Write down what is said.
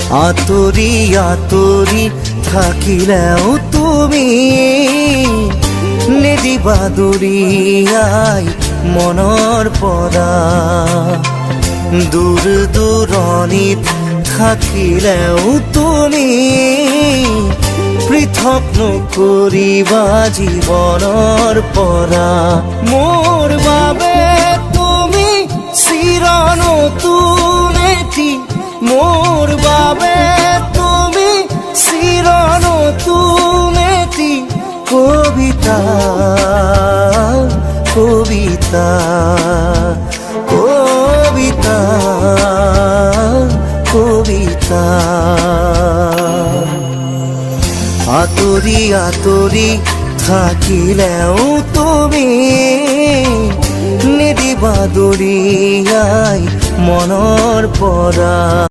আতৰি আতৰি থাকিলেও তুমি নিদিবা দূৰিয়াই মনৰ পৰা। দূৰ দূৰণিত থাকিলেও তুমি পৃথক নকৰিবা জীৱনৰ পৰা। মোৰ বাবে তুমি চিৰ নতুন এটি, মোৰ বাবে তুমি চিৰ নতুন এটি কবিতা কবিতা কবিতা কবিতা। আতৰি আতৰি থাকিলেও তুমি নিদিবা দূৰিয়াই মনৰ পৰা।